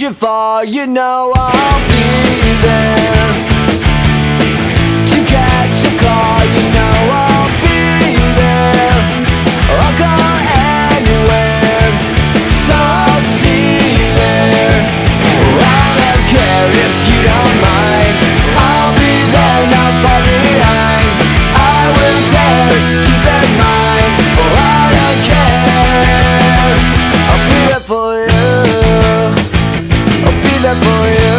you fall, you know I'll be there to catch a call, you know I'll be there. I'll go anywhere, so I'll see you there. I don't care if you don't mind, I'll be there, not far behind. I will dare, keep in mind, I don't care. I'll be there for you, I'll be there for you.